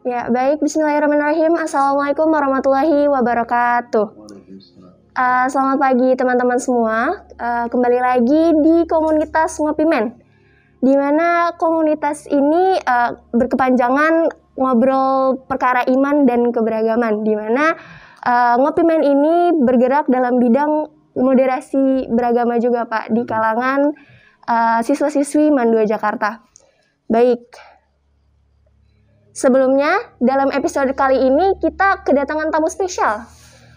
Ya, baik. Bismillahirrahmanirrahim. Assalamualaikum warahmatullahi wabarakatuh. Selamat pagi teman-teman semua. Kembali lagi di komunitas Ngopimen, di mana komunitas ini berkepanjangan ngobrol perkara iman dan keberagaman, di mana Ngopimen ini bergerak dalam bidang moderasi beragama juga, Pak, di kalangan siswa-siswi MAN 2 Jakarta. Baik. Sebelumnya, dalam episode kali ini kita kedatangan tamu spesial,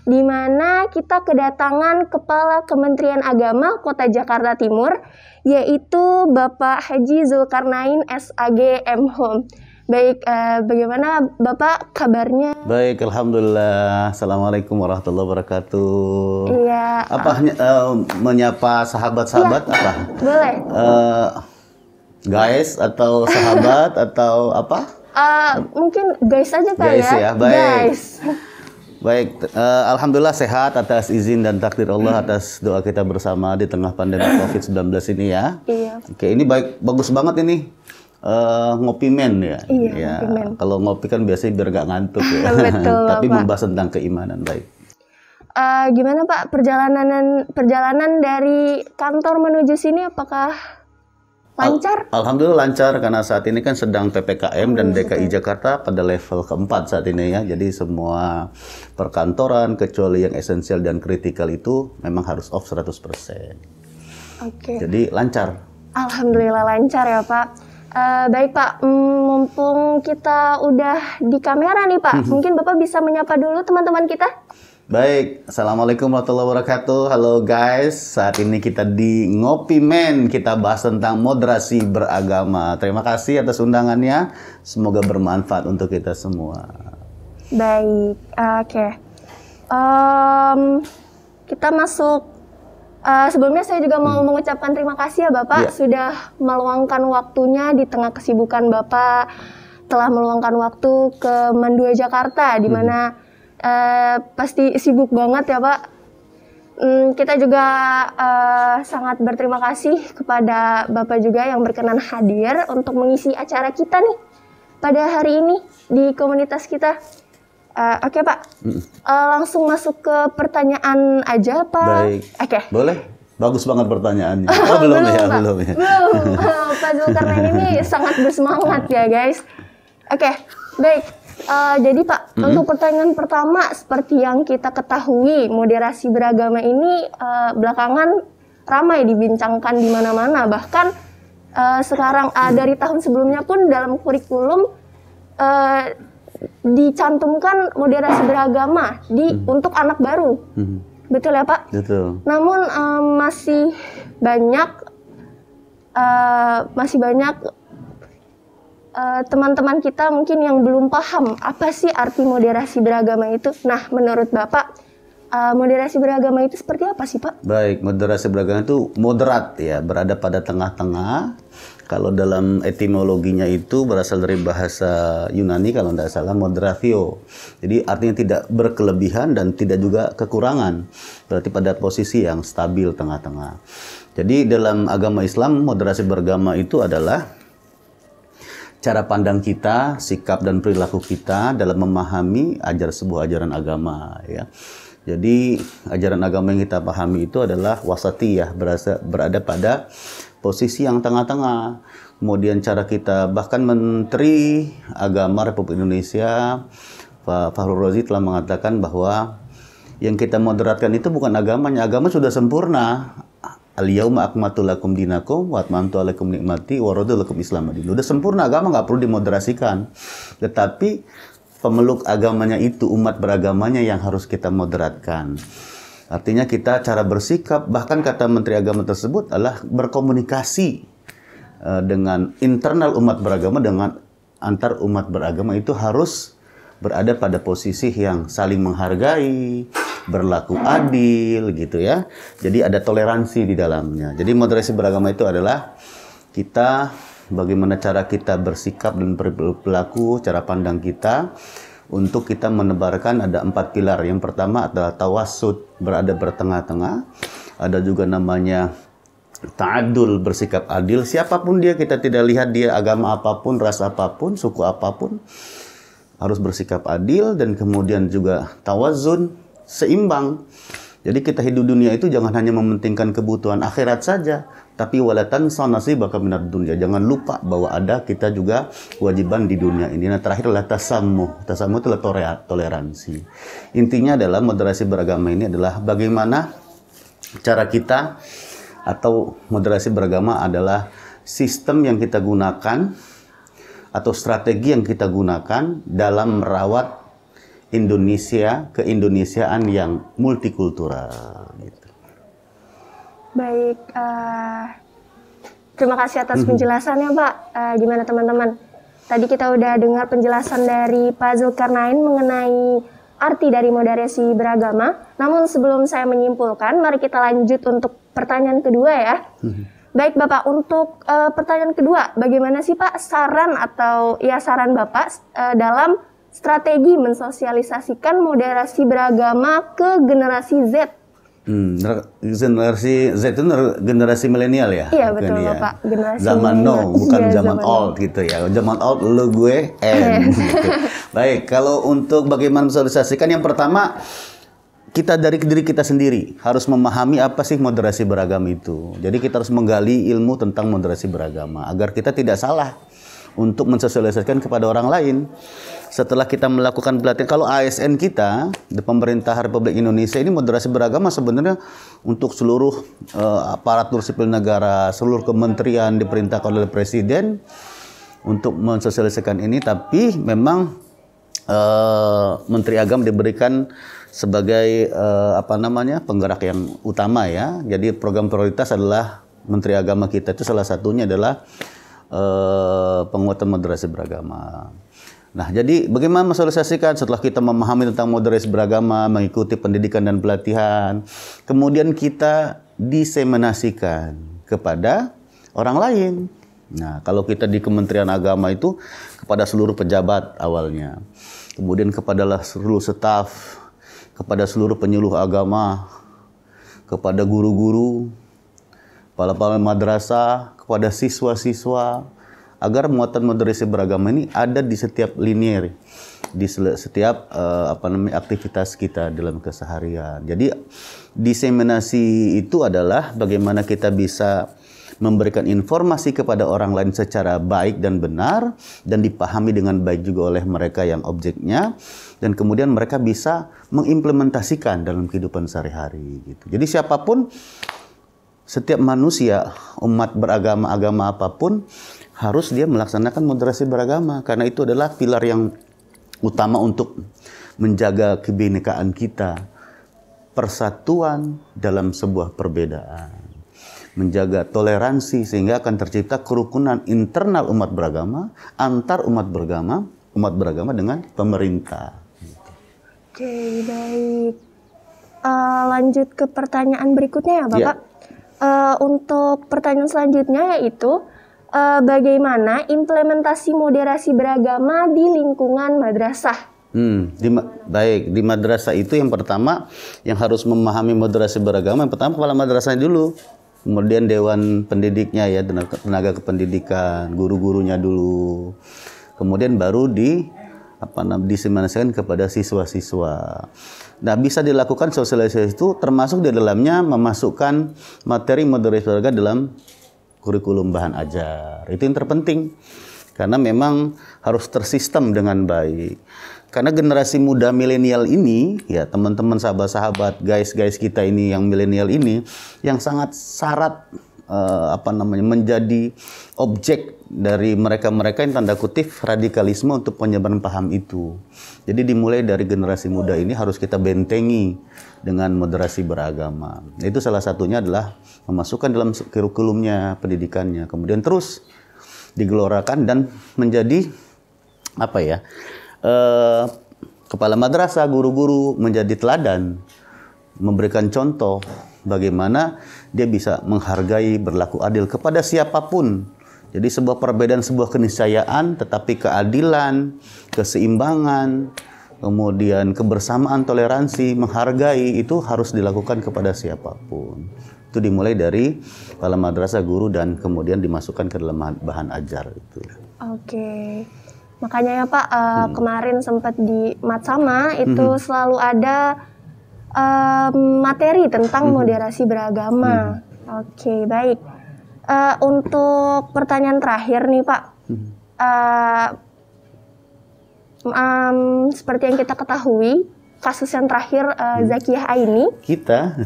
di mana kita kedatangan Kepala Kementerian Agama Kota Jakarta Timur, yaitu Bapak Haji Zulkarnain SAG M.Hum. Baik, bagaimana Bapak kabarnya? Baik, alhamdulillah. Assalamualaikum warahmatullahi wabarakatuh. Iya. Menyapa sahabat-sahabat ya, apa? Boleh. Guys atau sahabat atau apa? Mungkin guys aja kali guys, ya. Baik. Guys. Baik, alhamdulillah sehat atas izin dan takdir Allah, atas doa kita bersama di tengah pandemi COVID-19 ini ya. Iya. Oke, ini bagus banget ini. Ngopimen ya. Iya, ya. Ngopimen. Kalau ngopi kan biasanya biar gak ngantuk ya. Betul, Tapi Pak. membahas tentang keimanan, baik. Gimana Pak perjalanan dari kantor menuju sini, apakah lancar? Alhamdulillah lancar, karena saat ini kan sedang PPKM dan DKI Jakarta pada level keempat saat ini ya. Jadi semua perkantoran kecuali yang esensial dan kritikal itu memang harus off 100%. Oke. Jadi lancar. Alhamdulillah lancar ya Pak. Baik Pak, mumpung kita udah di kamera nih Pak, mungkin Bapak bisa menyapa dulu teman-teman kita. Baik, Assalamualaikum warahmatullahi wabarakatuh. Halo guys, saat ini kita di Ngopimen, kita bahas tentang moderasi beragama. Terima kasih atas undangannya, semoga bermanfaat untuk kita semua. Baik, oke. Kita masuk, sebelumnya saya juga mau mengucapkan terima kasih ya Bapak, sudah meluangkan waktunya di tengah kesibukan Bapak, telah meluangkan waktu ke MAN 2 Jakarta, di mana pasti sibuk banget ya Pak. Kita juga sangat berterima kasih kepada Bapak juga yang berkenan hadir untuk mengisi acara kita nih pada hari ini di komunitas kita. Oke Pak, langsung masuk ke pertanyaan aja Pak. Baik, oke. Boleh? Bagus banget pertanyaannya. Oh, belum ya, Pak. belum ya. Pak Zulkarnain ini sangat bersemangat ya guys. Oke, baik. Jadi Pak, untuk pertanyaan pertama, seperti yang kita ketahui, moderasi beragama ini belakangan ramai dibincangkan di mana-mana. Bahkan sekarang dari tahun sebelumnya pun dalam kurikulum dicantumkan moderasi beragama untuk anak baru. Betul ya Pak? Betul. Namun masih banyak teman-teman kita mungkin yang belum paham apa sih arti moderasi beragama itu. Nah, menurut Bapak, moderasi beragama itu seperti apa sih, Pak? Baik, moderasi beragama itu moderat ya, berada pada tengah-tengah. Kalau dalam etimologinya itu berasal dari bahasa Yunani kalau tidak salah, moderatio. Jadi artinya tidak berkelebihan dan tidak juga kekurangan. Berarti pada posisi yang stabil tengah-tengah. Jadi dalam agama Islam, moderasi beragama itu adalah cara pandang kita, sikap dan perilaku kita dalam memahami sebuah ajaran agama ya. Jadi ajaran agama yang kita pahami itu adalah wasatiyah, berada pada posisi yang tengah-tengah. Kemudian cara kita, bahkan Menteri Agama Republik Indonesia Pak Fakhrul Razi telah mengatakan bahwa yang kita moderatkan itu bukan agamanya, agama sudah sempurna. Al-yauma akmaltu lakum dinakum wa atmamtu alaikum nikmati wa raditu lakum Islam madin. Udah sempurna, agama nggak perlu dimoderasikan. Tetapi pemeluk agamanya itu, umat beragamanya yang harus kita moderatkan. Artinya kita cara bersikap, bahkan kata Menteri Agama tersebut adalah berkomunikasi dengan internal umat beragama dengan antar umat beragama itu harus berada pada posisi yang saling menghargai, berlaku adil gitu ya. Jadi ada toleransi di dalamnya. Jadi moderasi beragama itu adalah kita bagaimana cara kita bersikap dan berperilaku, cara pandang kita untuk kita menebarkan ada 4 pilar. Yang pertama adalah tawassut, berada bertengah-tengah. Ada juga namanya ta'adul, bersikap adil. Siapapun dia, kita tidak lihat dia agama apapun, ras apapun, suku apapun. harus bersikap adil dan kemudian juga tawazun, seimbang. Jadi kita hidup dunia itu jangan hanya mementingkan kebutuhan akhirat saja, tapi walatan sanasibaka minad dunya. Jangan lupa bahwa ada kita juga kewajiban di dunia ini. Nah, terakhir adalah tasamuh. Tasamuh itu adalah toleransi. Intinya adalah moderasi beragama ini adalah bagaimana cara kita, atau moderasi beragama adalah sistem yang kita gunakan atau strategi yang kita gunakan dalam merawat Indonesia, keindonesiaan yang multikultural. Gitu. Baik, terima kasih atas penjelasannya, Pak. Gimana teman-teman? Tadi kita udah dengar penjelasan dari Pak Zulkarnain mengenai arti dari moderasi beragama. Namun sebelum saya menyimpulkan, mari kita lanjut untuk pertanyaan kedua ya. Baik Bapak, untuk pertanyaan kedua, bagaimana sih Pak saran Bapak dalam strategi mensosialisasikan moderasi beragama ke generasi Z? Generasi Z itu generasi milenial ya? Iya betul ya? Bapak, generasi zaman now, bukan iya, zaman old gitu ya. Zaman old lu gue gitu. Baik, kalau untuk bagaimana mensosialisasikan, yang pertama kita dari diri kita sendiri harus memahami apa sih moderasi beragama itu. Jadi kita harus menggali ilmu tentang moderasi beragama agar kita tidak salah untuk mensosialisasikan kepada orang lain. Setelah kita melakukan pelatihan, kalau ASN kita di pemerintah Republik Indonesia ini moderasi beragama sebenarnya untuk seluruh aparatur sipil negara, seluruh kementerian diperintahkan oleh Presiden untuk mensosialisasikan ini, tapi memang Menteri Agama diberikan sebagai penggerak yang utama ya. Jadi program prioritas adalah Menteri Agama kita itu salah satunya adalah penguatan moderasi beragama. Nah, jadi bagaimana mensosialisasikan setelah kita memahami tentang moderasi beragama, mengikuti pendidikan dan pelatihan, kemudian kita diseminasikan kepada orang lain. Nah, kalau kita di Kementerian Agama itu kepada seluruh pejabat awalnya, kemudian kepada seluruh staf, kepada seluruh penyuluh agama, kepada guru-guru, kepala madrasah, kepada siswa-siswa, agar muatan moderasi beragama ini ada di setiap linier, di setiap aktivitas kita dalam keseharian. Jadi diseminasi itu adalah bagaimana kita bisa memberikan informasi kepada orang lain secara baik dan benar dan dipahami dengan baik juga oleh mereka yang objeknya, dan kemudian mereka bisa mengimplementasikan dalam kehidupan sehari-hari gitu. Jadi siapapun, setiap manusia, umat beragama, agama apapun, harus dia melaksanakan moderasi beragama, karena itu adalah pilar yang utama untuk menjaga kebinekaan kita, persatuan dalam sebuah perbedaan, menjaga toleransi sehingga akan tercipta kerukunan internal umat beragama, antar umat beragama dengan pemerintah. Oke, baik. Lanjut ke pertanyaan berikutnya ya Bapak. Untuk pertanyaan selanjutnya yaitu bagaimana implementasi moderasi beragama di lingkungan madrasah? Baik, di madrasah itu yang pertama yang harus memahami moderasi beragama, yang pertama kepala madrasahnya dulu, kemudian dewan pendidiknya ya, tenaga kependidikan, guru-gurunya dulu, kemudian baru diseminasikan kepada siswa-siswa. Nah, bisa dilakukan sosialisasi itu termasuk di dalamnya memasukkan materi moderasi beragama dalam kurikulum bahan ajar. Itu yang terpenting, karena memang harus tersistem dengan baik. Karena generasi muda milenial ini, ya teman-teman, sahabat-sahabat, guys kita ini yang milenial ini, yang sangat syarat menjadi objek dari mereka-mereka yang tanda kutip radikalisme untuk penyebaran paham itu. Jadi dimulai dari generasi muda ini harus kita bentengi dengan moderasi beragama. Itu salah satunya adalah memasukkan dalam kurikulumnya, pendidikannya, kemudian terus digelorakan dan menjadi kepala madrasah, guru-guru menjadi teladan, memberikan contoh bagaimana dia bisa menghargai, berlaku adil kepada siapapun. Jadi sebuah perbedaan, sebuah keniscayaan, tetapi keadilan, keseimbangan, kemudian kebersamaan, toleransi, menghargai itu harus dilakukan kepada siapapun. Itu dimulai dari kepala madrasah, guru, dan kemudian dimasukkan ke dalam bahan ajar itu. Oke. Makanya ya Pak, kemarin sempat di Matsama itu selalu ada materi tentang moderasi beragama. Oke, baik. Untuk pertanyaan terakhir nih Pak, seperti yang kita ketahui, kasus yang terakhir Zakiyah Aini. Kita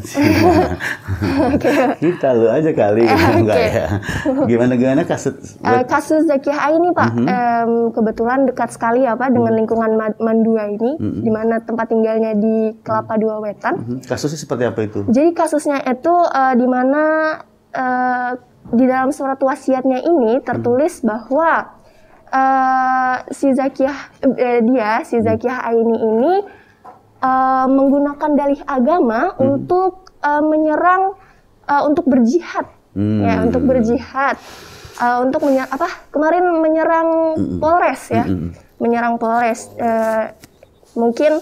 lu aja kali, enggak ya? Gimana kasus Zakiyah Aini Pak? Kebetulan dekat sekali ya Pak dengan lingkungan Mandua ini, di mana tempat tinggalnya di Kelapa Dua Wetan. Kasusnya seperti apa itu? Jadi kasusnya itu di mana di dalam surat wasiatnya ini tertulis bahwa si Zakiyah Aini ini menggunakan dalih agama untuk menyerang, untuk berjihad, ya, untuk berjihad, untuk kemarin menyerang Polres ya, menyerang Polres. Mungkin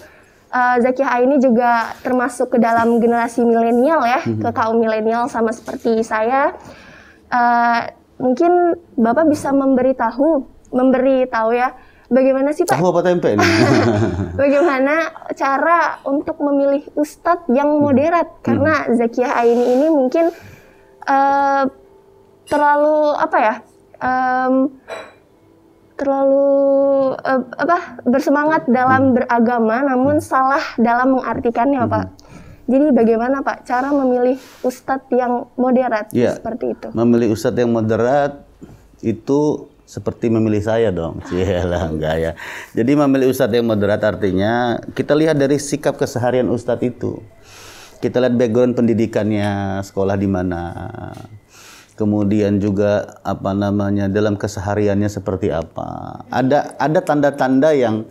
Zakiyah Aini juga termasuk ke dalam generasi milenial ya, ke kaum milenial sama seperti saya. Mungkin Bapak bisa memberitahu ya. Bagaimana sih Pak? Tahu apa tempe nih? Bagaimana cara untuk memilih ustadz yang moderat? Karena Zakiyah Aini ini mungkin terlalu bersemangat dalam beragama, namun salah dalam mengartikannya Pak. Jadi bagaimana Pak cara memilih ustadz yang moderat seperti itu? Memilih ustadz yang moderat itu seperti memilih saya dong. Cialah, enggak ya. Jadi memilih ustadz yang moderat artinya kita lihat dari sikap keseharian ustadz itu. Kita lihat background pendidikannya, sekolah di mana. Kemudian juga dalam kesehariannya seperti apa. Ada tanda-tanda yang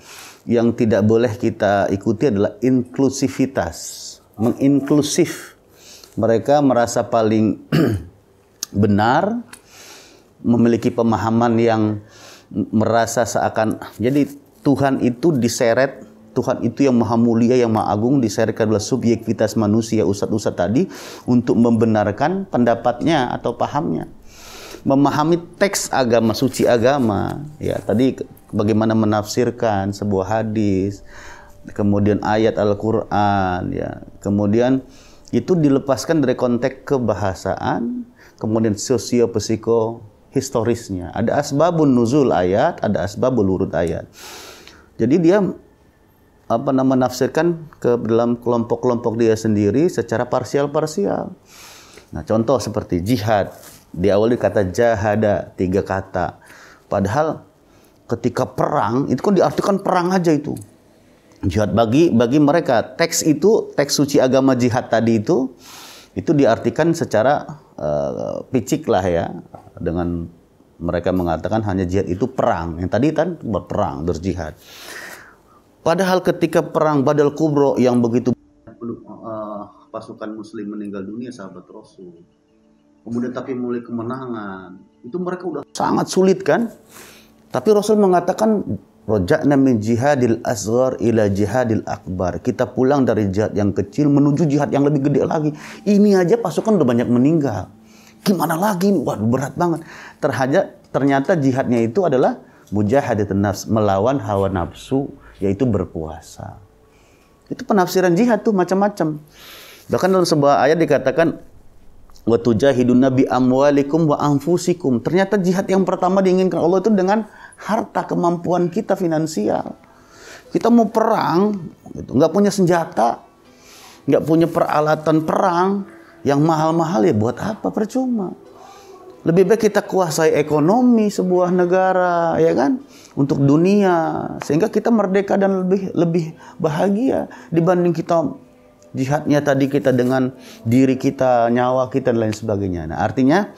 tidak boleh kita ikuti adalah inklusivitas. Menginklusif. Mereka merasa paling benar, memiliki pemahaman yang merasa seakan jadi Tuhan itu diseret, Tuhan itu yang maha mulia, yang maha agung, diseret adalah subjektivitas manusia, ustadz-ustadz tadi, untuk membenarkan pendapatnya atau pahamnya. Memahami teks agama, suci agama, ya tadi bagaimana menafsirkan sebuah hadis, kemudian ayat Al-Quran, ya kemudian itu dilepaskan dari konteks kebahasaan, kemudian sosio-psiko historisnya. Ada asbabun nuzul ayat, ada asbabul wurud ayat. Jadi dia menafsirkan ke dalam kelompok-kelompok dia sendiri secara parsial-parsial. Nah, contoh seperti jihad. Di awal dikata jahada, 3 kata. Padahal ketika perang, itu kan diartikan perang aja itu. Jihad bagi mereka, teks suci agama jihad tadi itu diartikan secara picik lah ya, dengan mereka mengatakan hanya jihad itu perang. Yang tadi kan berperang, berjihad. Padahal ketika perang Badal Kubro yang begitu pasukan muslim meninggal dunia, sahabat Rasul. Kemudian tapi mulai kemenangan. Itu mereka udah sangat sulit kan? Tapi Rasul mengatakan roja'na min jihadil asghar ila jihadil akbar. Kita pulang dari jihad yang kecil menuju jihad yang lebih gede lagi. Ini aja pasukan udah banyak meninggal. Gimana lagi? Waduh, berat banget. Ternyata jihadnya itu adalah mujahadatun nafs, melawan hawa nafsu, yaitu berpuasa. Itu penafsiran jihad tuh macam-macam. Bahkan dalam sebuah ayat dikatakan wa tujahiduna bi amwalikum wa anfusikum. Ternyata jihad yang pertama diinginkan Allah itu dengan harta, kemampuan kita finansial. Kita mau perang, gitu, nggak punya senjata, nggak punya peralatan perang yang mahal-mahal, ya buat apa? Percuma. Lebih baik kita kuasai ekonomi sebuah negara, ya kan, untuk dunia, sehingga kita merdeka dan lebih bahagia dibanding kita jihadnya tadi kita dengan diri kita, nyawa kita dan lain sebagainya. Nah, artinya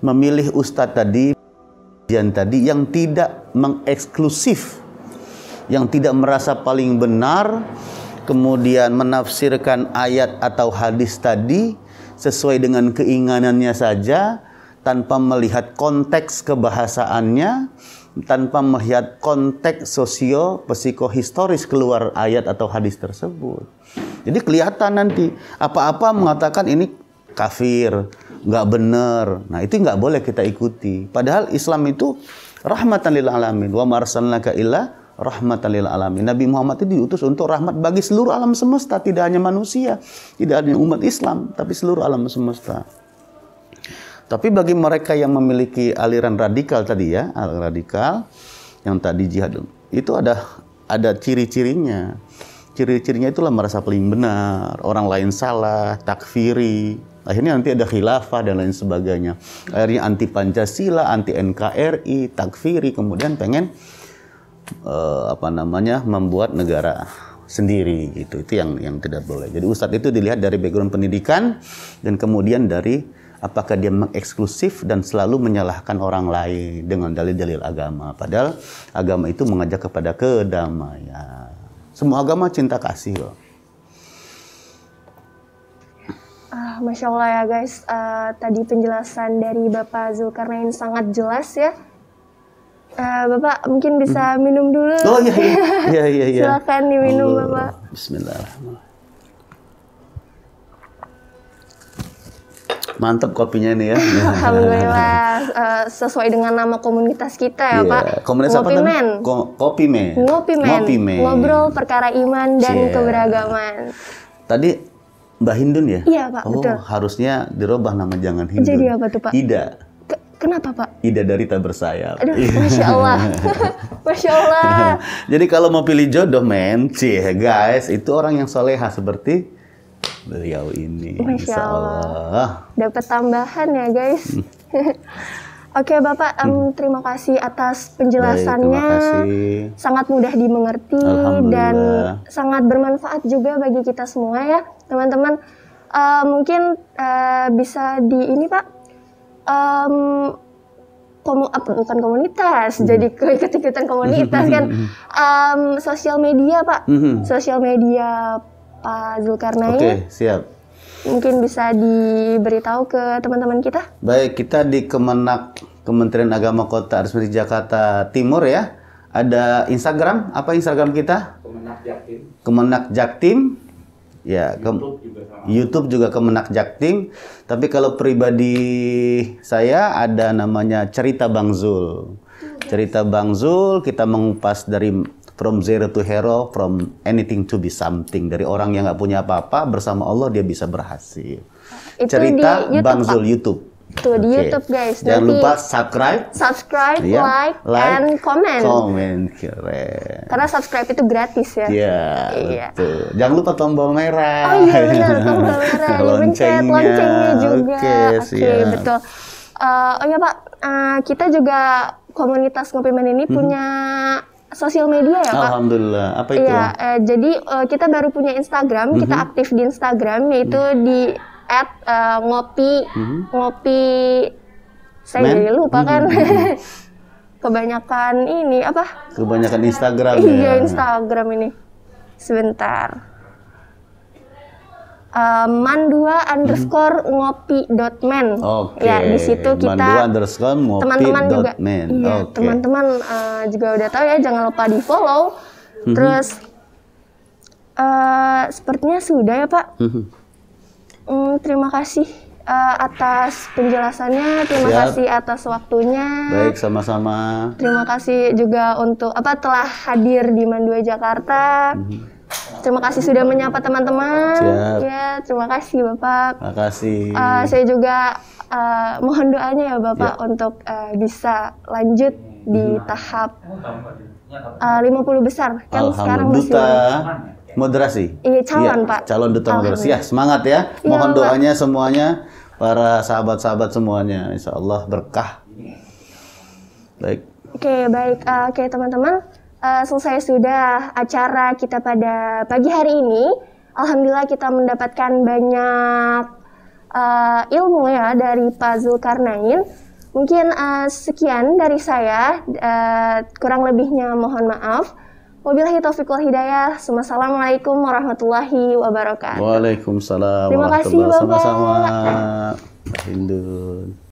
memilih ustadz tadi yang tidak mengeksklusif, yang tidak merasa paling benar, kemudian menafsirkan ayat atau hadis tadi sesuai dengan keinginannya saja, tanpa melihat konteks kebahasaannya, tanpa melihat konteks sosio-psikohistoris keluar ayat atau hadis tersebut. Jadi kelihatan nanti apa-apa mengatakan ini kafir, nggak benar. Nah, itu nggak boleh kita ikuti. Padahal Islam itu rahmatan lil alamin wa marsalnaka illa rahmatan lil alamin. Nabi Muhammad itu diutus untuk rahmat bagi seluruh alam semesta, tidak hanya manusia, tidak hanya umat Islam, tapi seluruh alam semesta. Tapi bagi mereka yang memiliki aliran radikal tadi ya, aliran radikal yang tadi jihad itu ada ciri-cirinya. Ciri-cirinya itulah merasa paling benar, orang lain salah, takfiri. Akhirnya nanti ada khilafah dan lain sebagainya. Akhirnya anti Pancasila, anti NKRI, takfiri, kemudian pengen membuat negara sendiri gitu. Itu yang tidak boleh. Jadi ustadz itu dilihat dari background pendidikan dan kemudian dari apakah dia mengeksklusif dan selalu menyalahkan orang lain dengan dalil-dalil agama. Padahal agama itu mengajak kepada kedamaian. Semua agama cinta kasih loh. Masya Allah ya guys, tadi penjelasan dari Bapak Zulkarnain sangat jelas ya. Bapak mungkin bisa minum dulu. Oh iya. Silakan diminum Bapak. Bismillahirrahmanirrahim. Mantap kopinya ini ya. Alhamdulillah, sesuai dengan nama komunitas kita ya Pak. Komunitas apa namanya? Ngopi Men. Ngobrol perkara iman dan keberagaman. Tadi Mbak Hindun ya? Iya Pak, betul. Harusnya dirubah nama, jangan Hindun. Jadi apa tuh Pak? Ida. Kenapa Pak? Ida dari tak bersayap. Aduh, Masya Allah. Masya Allah. Jadi kalau mau pilih jodoh men, guys, itu orang yang soleha seperti beliau ini. Masya Allah. Dapat tambahan ya guys. Oke Bapak, terima kasih atas penjelasannya. Baik, terima kasih. Sangat mudah dimengerti dan sangat bermanfaat juga bagi kita semua ya teman-teman. Mungkin bisa di ini Pak, bukan komunitas, jadi ikut-ikutan komunitas kan. Sosial media Pak, sosial media Pak Zulkarnain. Oke, siap. Mungkin bisa diberitahu ke teman-teman kita. Baik, kita di Kementerian Agama Kota Resmi Jakarta Timur ya. Ada Instagram, apa Instagram kita? Kemenak Jaktim. Kemenak Jaktim. Ya, YouTube juga Kemenak Jaktim. Tapi kalau pribadi saya ada namanya Cerita Bang Zul. Cerita Bang Zul, kita mengupas dari from zero to hero, from anything to be something. Dari orang yang nggak punya apa-apa, bersama Allah dia bisa berhasil. Itu Cerita di YouTube, Bang Pak. Zul YouTube. Tuh di YouTube guys. Jangan Nanti lupa subscribe, ya, like, and comment. Komen, keren. Karena subscribe itu gratis ya. Iya, betul. Jangan lupa tombol merah. Oh iya benar, tombol merah. Dipencet loncengnya juga. Oke, betul. Oh ya Pak, kita juga komunitas Ngopi Men ini punya sosial media ya Pak? Alhamdulillah. Apa itu? Iya, jadi kita baru punya Instagram, kita aktif di Instagram yaitu di @ngopi saya jadi lupa kan. Kebanyakan ini apa? Kebanyakan Instagram ya. Iya, Instagram ini. Sebentar. man2_ngopi.men. Oke. Ya, di situ kita teman-teman juga, iya, teman-teman juga udah tahu ya, jangan lupa di follow. Terus sepertinya sudah ya Pak. Terima kasih atas penjelasannya, terima kasih atas waktunya. Baik, sama-sama. Terima kasih juga untuk telah hadir di Man 2 Jakarta. Terima kasih sudah menyapa teman-teman. Ya, terima kasih Bapak. Terima kasih. Saya juga mohon doanya ya Bapak untuk bisa lanjut di tahap 50 besar. Kan sekarang masih duta moderasi. Iya, calon Pak. Calon duta moderasi. Ya, semangat ya. Mohon doanya semuanya, para sahabat-sahabat semuanya. Insya Allah berkah. Baik. Oke, baik. Oke teman-teman. Selesai sudah acara kita pada pagi hari ini. Alhamdulillah kita mendapatkan banyak ilmu ya dari Pak Zulkarnain. Mungkin sekian dari saya, kurang lebihnya mohon maaf. Wabillahi taufiq wal hidayah. Assalamualaikum warahmatullahi wabarakatuh. Waalaikumsalam. Terima kasih Bapak. Sama-sama. Hindun.